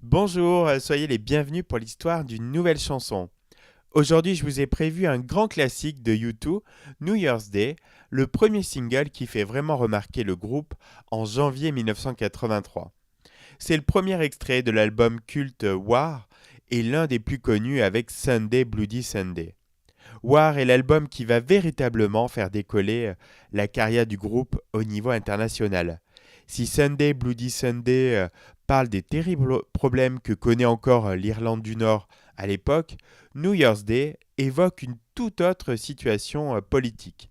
Bonjour, soyez les bienvenus pour l'histoire d'une nouvelle chanson. Aujourd'hui, je vous ai prévu un grand classique de U2, New Year's Day, le premier single qui fait vraiment remarquer le groupe en janvier 1983. C'est le premier extrait de l'album culte War et l'un des plus connus avec Sunday Bloody Sunday. War est l'album qui va véritablement faire décoller la carrière du groupe au niveau international. Si Sunday Bloody Sunday parle des terribles problèmes que connaît encore l'Irlande du Nord à l'époque, New Year's Day évoque une toute autre situation politique.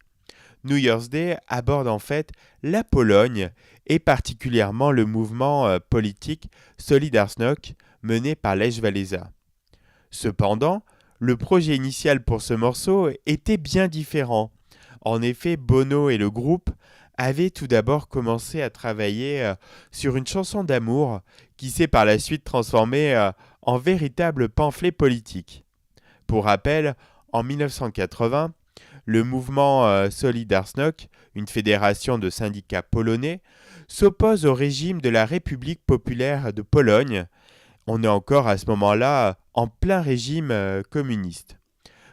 New Year's Day aborde en fait la Pologne et particulièrement le mouvement politique Solidarność mené par Lech Walesa. Cependant, le projet initial pour ce morceau était bien différent. En effet, Bono et le groupe avaient tout d'abord commencé à travailler sur une chanson d'amour qui s'est par la suite transformée en véritable pamphlet politique. Pour rappel, en 1980, le mouvement Solidarność, une fédération de syndicats polonais, s'oppose au régime de la République populaire de Pologne. On est encore à ce moment-là en plein régime communiste.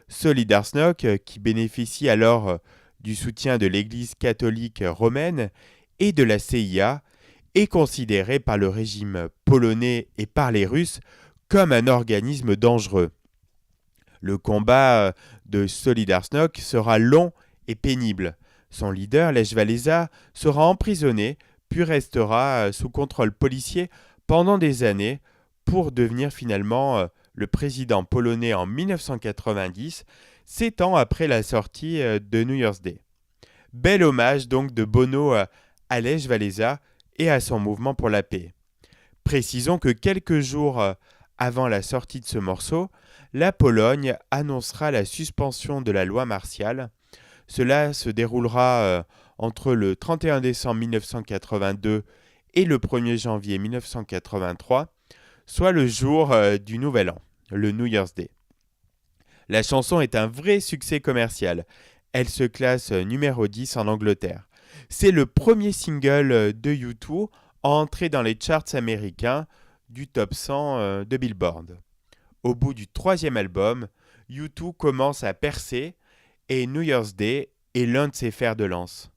Solidarność, qui bénéficie alors du soutien de l'Église catholique romaine et de la CIA, est considéré par le régime polonais et par les Russes comme un organisme dangereux. Le combat de Solidarność sera long et pénible. Son leader, Lech Walesa, sera emprisonné puis restera sous contrôle policier pendant des années pour devenir finalement le président polonais en 1990, 7 ans après la sortie de New Year's Day. Bel hommage donc de Bono à Lech Walesa et à son mouvement pour la paix. Précisons que quelques jours avant la sortie de ce morceau, la Pologne annoncera la suspension de la loi martiale. Cela se déroulera entre le 31 décembre 1982 et le 1er janvier 1983, soit le jour du Nouvel An, le New Year's Day. La chanson est un vrai succès commercial. Elle se classe numéro 10 en Angleterre. C'est le premier single de U2 à entrer dans les charts américains du top 100 de Billboard. Au bout du troisième album, U2 commence à percer et New Year's Day est l'un de ses fers de lance.